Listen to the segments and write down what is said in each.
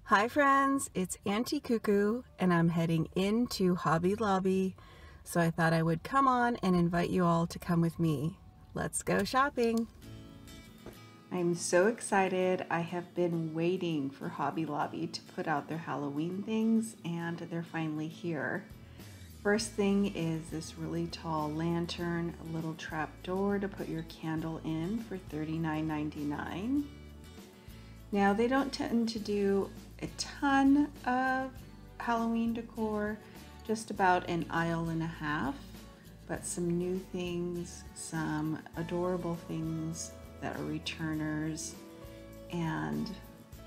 Hi friends, it's Auntie Cuckoo and I'm heading into Hobby Lobby, so I thought I would come on and invite you all to come with me. Let's go shopping! I'm so excited. I have been waiting for Hobby Lobby to put out their Halloween things and they're finally here. First thing is this really tall lantern, a little trap door to put your candle in for $39.99. Now they don't tend to do a ton of Halloween decor, just about an aisle and a half, but some new things, some adorable things that are returners, and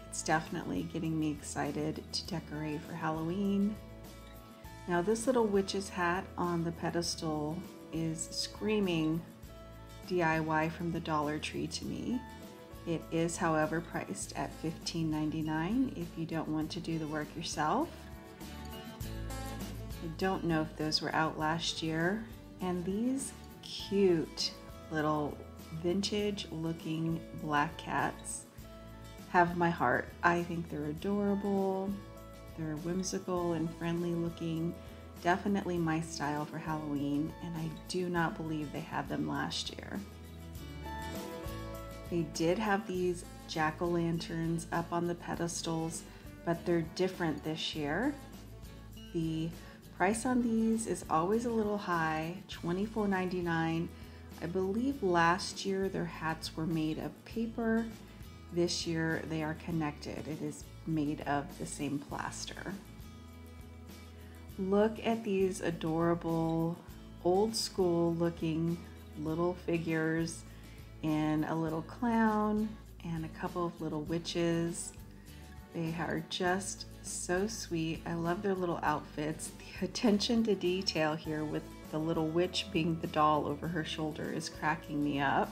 it's definitely getting me excited to decorate for Halloween. Now this little witch's hat on the pedestal is screaming DIY from the Dollar Tree to me. It is, however, priced at $15.99 if you don't want to do the work yourself. I don't know if those were out last year. And these cute little vintage looking black cats have my heart. I think they're adorable. They're whimsical and friendly looking. Definitely my style for Halloween, and I do not believe they had them last year. They did have these jack-o'-lanterns up on the pedestals, but they're different this year. The price on these is always a little high, $24.99. I believe last year their hats were made of paper. This year they are connected. It is made of the same plaster. Look at these adorable, old school looking little figures and a little clown and a couple of little witches. They are just so sweet. I love their little outfits. The attention to detail here with the little witch being the doll over her shoulder is cracking me up.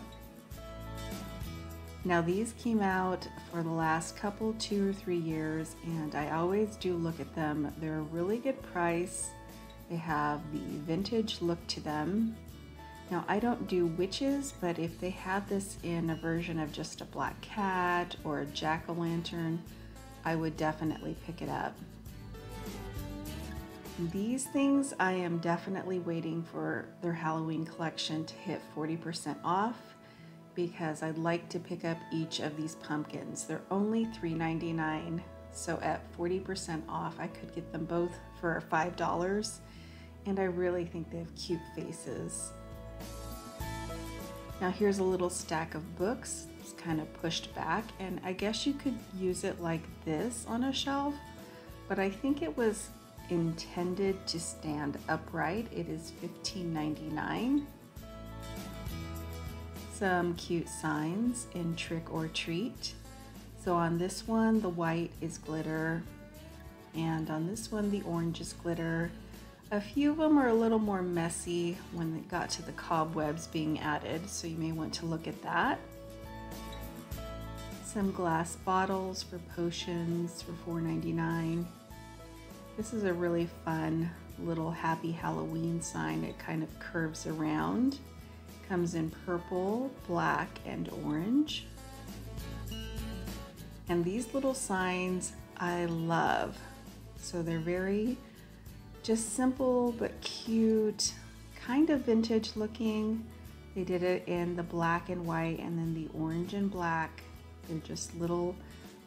Now these came out for the last couple, 2 or 3 years, and I always do look at them. They're a really good price. They have the vintage look to them. Now I don't do witches, but if they had this in a version of just a black cat or a jack-o'-lantern, I would definitely pick it up. These things I am definitely waiting for their Halloween collection to hit 40% off because I'd like to pick up each of these pumpkins. They're only $3.99, so at 40% off I could get them both for $5, and I really think they have cute faces. Now here's a little stack of books. It's kind of pushed back, and I guess you could use it like this on a shelf, but I think it was intended to stand upright. It is $15.99. Some cute signs in Trick or Treat. So on this one, the white is glitter, and on this one, the orange is glitter. A few of them are a little more messy when it got to the cobwebs being added, so you may want to look at that. Some glass bottles for potions for $4.99. This is a really fun little happy Halloween sign. It kind of curves around. Comes in purple, black, and orange. And these little signs I love. So they're very just simple but cute, kind of vintage looking. They did it in the black and white and then the orange and black. They're just little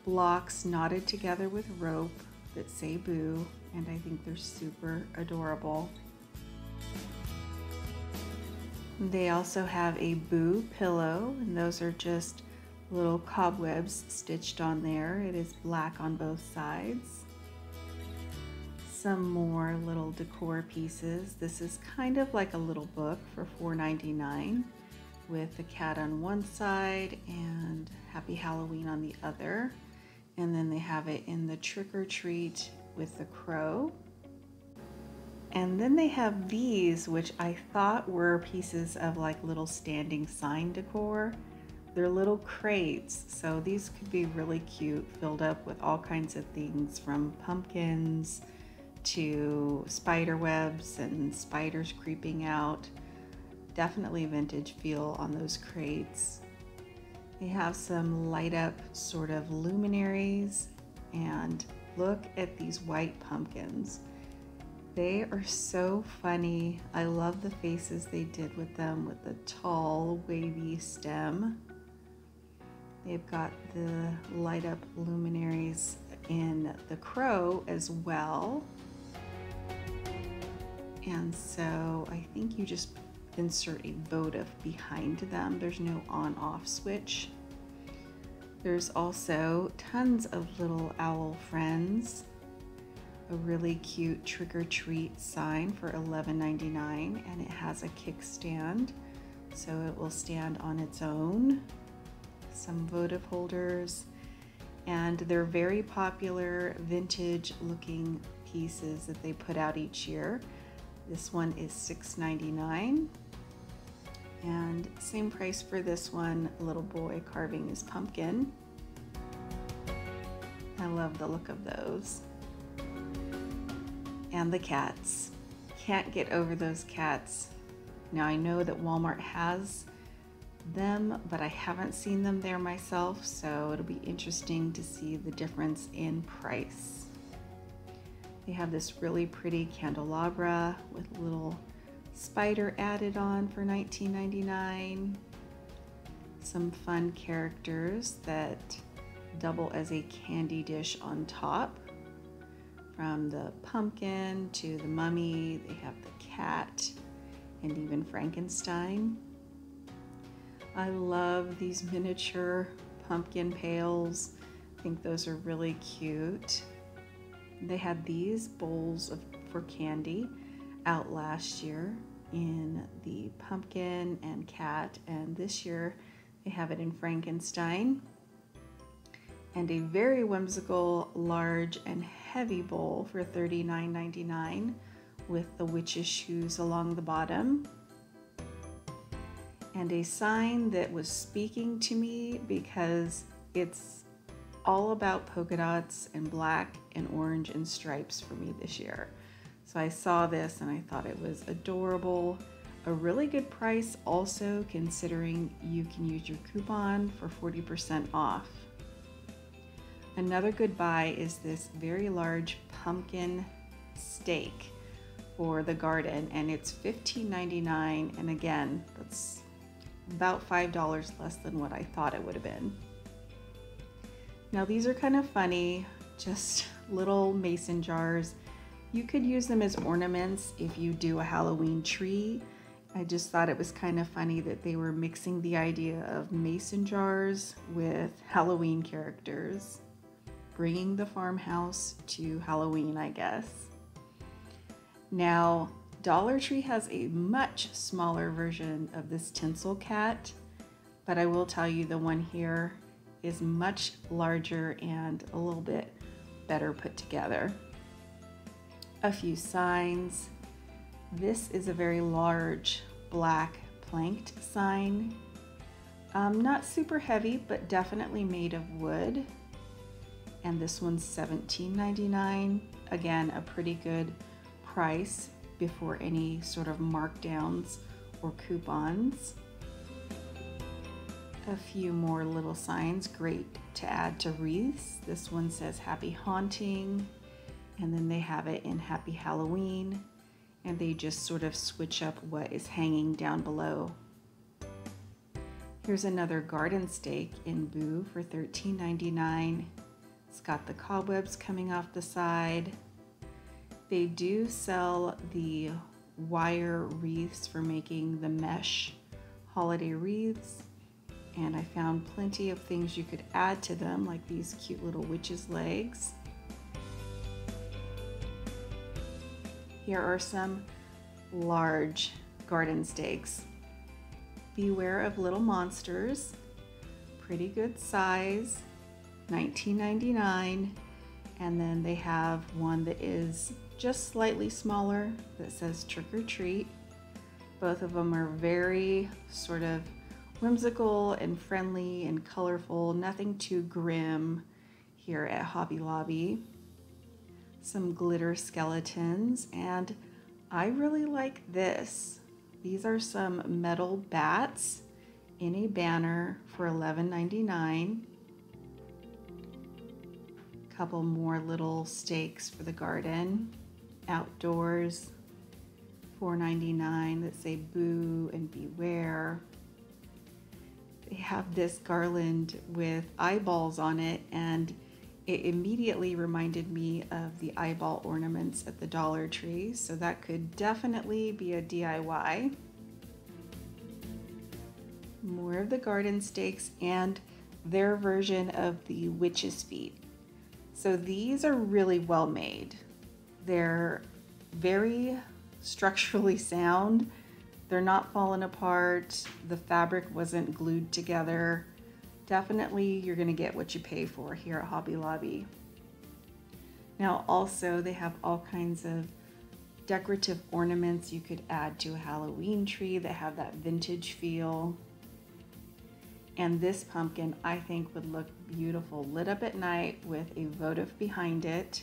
blocks knotted together with rope that say boo, and I think they're super adorable. They also have a Boob Pillow, and those are just little cobwebs stitched on there. It is black on both sides. Some more little decor pieces. This is kind of like a little book for $4.99 with the cat on one side and Happy Halloween on the other. And then they have it in the Trick or Treat with the crow. And then they have these, which I thought were pieces of like little standing sign decor. They're little crates, so these could be really cute, filled up with all kinds of things from pumpkins to spider webs and spiders creeping out. Definitely vintage feel on those crates. They have some light up sort of luminaries and look at these white pumpkins. They are so funny. I love the faces they did with them, with the tall, wavy stem. They've got the light up luminaries in the crow as well. And so I think you just insert a votive behind them. There's no on-off switch. There's also tons of little owl friends. A really cute trick-or-treat sign for $11.99, and it has a kickstand, so it will stand on its own. Some votive holders, and they're very popular vintage looking pieces that they put out each year. This one is $6.99, and same price for this one. A little boy carving his pumpkin. I love the look of those. And the cats. Can't get over those cats. Now I know that Walmart has them, but I haven't seen them there myself, so it'll be interesting to see the difference in price. They have this really pretty candelabra with a little spider added on for $19.99. Some fun characters that double as a candy dish on top. From the pumpkin to the mummy, they have the cat and even Frankenstein. I love these miniature pumpkin pails. I think those are really cute. They had these bowls for candy out last year in the pumpkin and cat, and this year they have it in Frankenstein. And a very whimsical, large and heavy bowl for $39.99 with the witch's shoes along the bottom. And a sign that was speaking to me because it's all about polka dots and black and orange and stripes for me this year. So I saw this and I thought it was adorable. A really good price also, considering you can use your coupon for 40% off. Another good buy is this very large pumpkin stake for the garden, and it's $15.99, and again, that's about $5 less than what I thought it would have been. Now these are kind of funny, just little mason jars. You could use them as ornaments if you do a Halloween tree. I just thought it was kind of funny that they were mixing the idea of mason jars with Halloween characters, bringing the farmhouse to Halloween, I guess. Now, Dollar Tree has a much smaller version of this tinsel cat, but I will tell you the one here is much larger and a little bit better put together. A few signs. This is a very large black planked sign. Not super heavy, but definitely made of wood. And this one's $17.99. Again, a pretty good price before any sort of markdowns or coupons. A few more little signs, great to add to wreaths. This one says Happy Haunting, and then they have it in Happy Halloween, and they just sort of switch up what is hanging down below. Here's another garden stake in Boo for $13.99. It's got the cobwebs coming off the side. They do sell the wire wreaths for making the mesh holiday wreaths, and I found plenty of things you could add to them, like these cute little witch's legs. Here are some large garden stakes. Beware of Little Monsters, pretty good size, $19.99. And then they have one that is just slightly smaller that says Trick or Treat. Both of them are very sort of whimsical and friendly and colorful, nothing too grim here at Hobby Lobby. Some glitter skeletons, and I really like this. These are some metal bats in a banner for $11.99. couple more little stakes for the garden. Outdoors, $4.99 that say boo and beware. They have this garland with eyeballs on it, and it immediately reminded me of the eyeball ornaments at the Dollar Tree, so that could definitely be a DIY. More of the garden stakes and their version of the witch's feet. So these are really well made. They're very structurally sound. They're not falling apart. The fabric wasn't glued together. Definitely you're gonna get what you pay for here at Hobby Lobby. Now also they have all kinds of decorative ornaments you could add to a Halloween tree that have that vintage feel. And this pumpkin I think would look beautiful lit up at night with a votive behind it.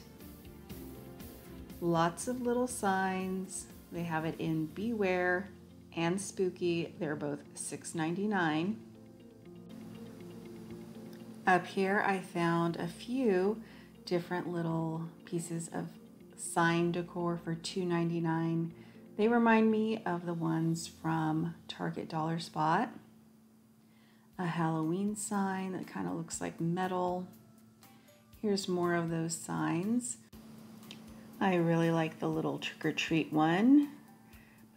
Lots of little signs. They have it in beware and spooky. They're both $6.99. Up here I found a few different little pieces of sign decor for $2.99. They remind me of the ones from Target Dollar Spot. A Halloween sign that kind of looks like metal. Here's more of those signs. I really like the little trick-or-treat one,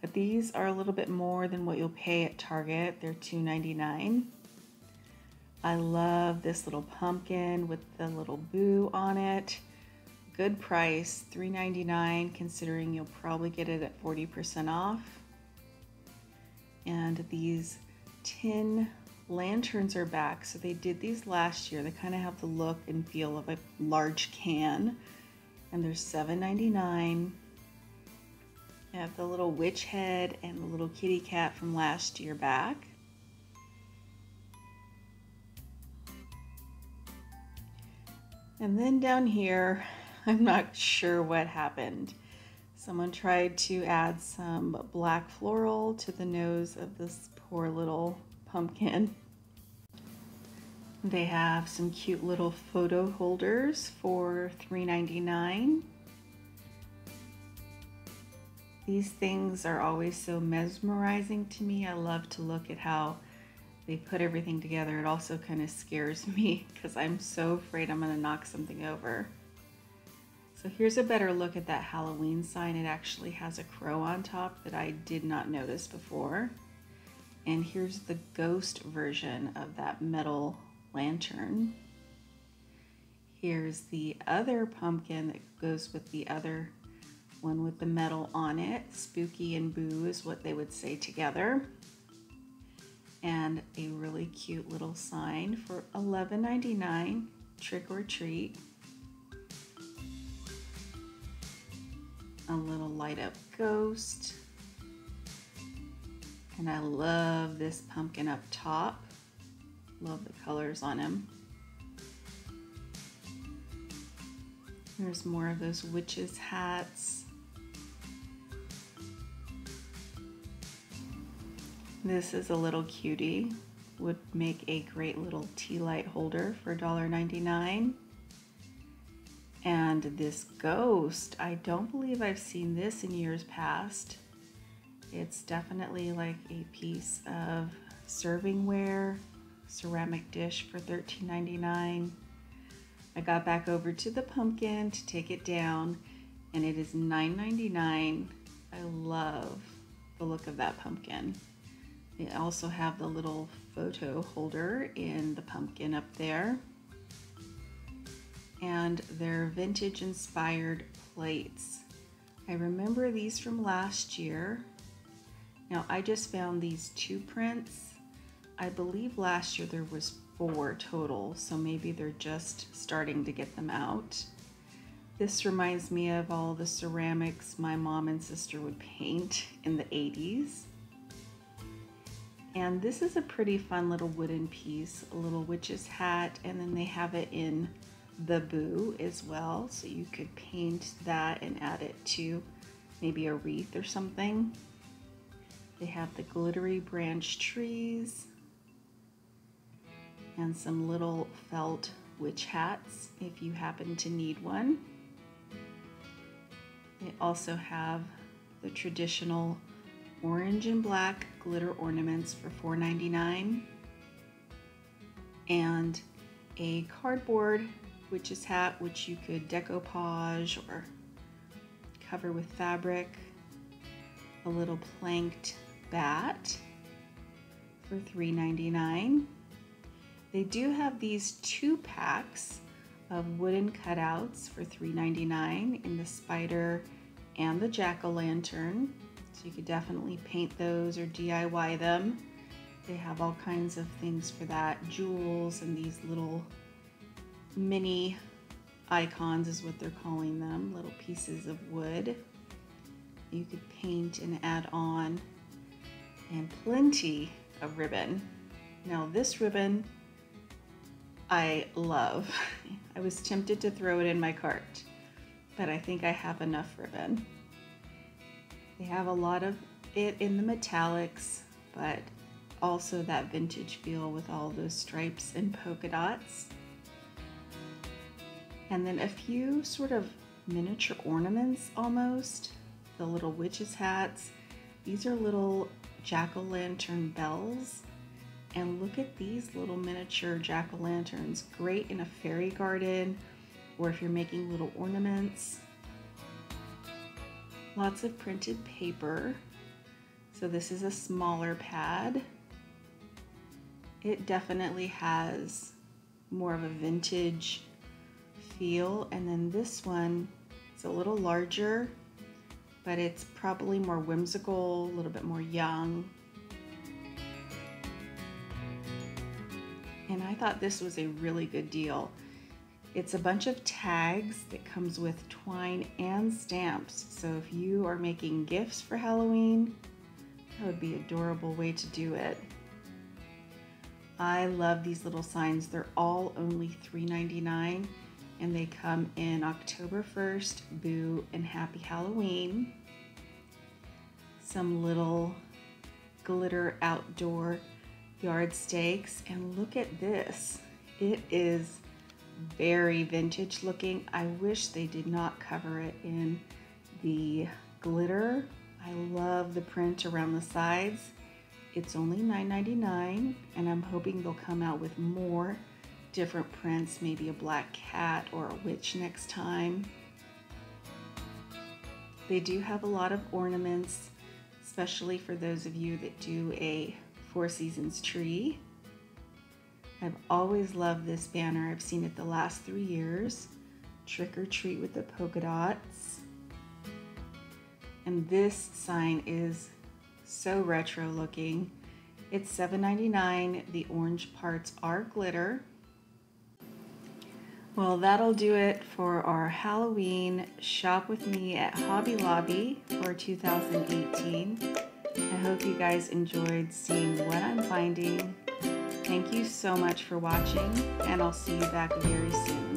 but these are a little bit more than what you'll pay at Target. They're $2.99. I love this little pumpkin with the little boo on it. Good price, $3.99, considering you'll probably get it at 40% off. And these tin lanterns are back. So they did these last year. They kind of have the look and feel of a large can. And they're $7.99. They have the little witch head and the little kitty cat from last year back. And then down here, I'm not sure what happened. Someone tried to add some black floral to the nose of this poor little pumpkin. They have some cute little photo holders for $3.99. These things are always so mesmerizing to me. I love to look at how they put everything together. It also kind of scares me because I'm so afraid I'm going to knock something over. So here's a better look at that Halloween sign. It actually has a crow on top that I did not notice before. And here's the ghost version of that metal lantern. Here's the other pumpkin that goes with the other one with the metal on it. Spooky and boo is what they would say together. And a really cute little sign for $11.99, trick or treat. A little light up ghost. And I love this pumpkin up top. Love the colors on him. There's more of those witches' hats. This is a little cutie. Would make a great little tea light holder for $1.99. And this ghost, I don't believe I've seen this in years past. It's definitely like a piece of servingware, ceramic dish for $13.99. I got back over to the pumpkin to take it down, and it is $9.99. I love the look of that pumpkin. They also have the little photo holder in the pumpkin up there. And they're vintage inspired plates. I remember these from last year. Now I just found these 2 prints. I believe last year there was 4 total, so maybe they're just starting to get them out. This reminds me of all the ceramics my mom and sister would paint in the 80s. And this is a pretty fun little wooden piece, a little witch's hat, and then they have it in the boo as well, so you could paint that and add it to maybe a wreath or something. They have the glittery branch trees and some little felt witch hats if you happen to need one. They also have the traditional orange and black glitter ornaments for $4.99 and a cardboard witch's hat which you could decoupage or cover with fabric, a little planked bat for $3.99. They do have these 2 packs of wooden cutouts for $3.99 in the spider and the jack-o'-lantern. So you could definitely paint those or DIY them. They have all kinds of things for that. Jewels and these little mini icons is what they're calling them. Little pieces of wood you could paint and add on. And plenty of ribbon. Now this ribbon I love. I was tempted to throw it in my cart, but I think I have enough ribbon. They have a lot of it in the metallics, but also that vintage feel with all those stripes and polka dots. And then a few sort of miniature ornaments almost. The little witches' hats. These are little jack-o'-lantern bells. And look at these little miniature jack-o'-lanterns. Great in a fairy garden or if you're making little ornaments. Lots of printed paper. So this is a smaller pad. It definitely has more of a vintage feel. And then this one is a little larger, but it's probably more whimsical, a little bit more young. And I thought this was a really good deal. It's a bunch of tags that comes with twine and stamps. So if you are making gifts for Halloween, that would be an adorable way to do it. I love these little signs. They're all only $3.99 and they come in October 1st, Boo, and Happy Halloween. Some little glitter outdoor yard stakes, and look at this. It is very vintage looking. I wish they did not cover it in the glitter. I love the print around the sides. It's only $9.99 and I'm hoping they'll come out with more different prints, maybe a black cat or a witch next time. They do have a lot of ornaments, especially for those of you that do a Four Seasons tree. I've always loved this banner. I've seen it the last 3 years. Trick or treat with the polka dots. And this sign is so retro looking. It's $7.99. The orange parts are glitter. Well, that'll do it for our Halloween Shop With Me at Hobby Lobby for 2018. I hope you guys enjoyed seeing what I'm finding. Thank you so much for watching, and I'll see you back very soon.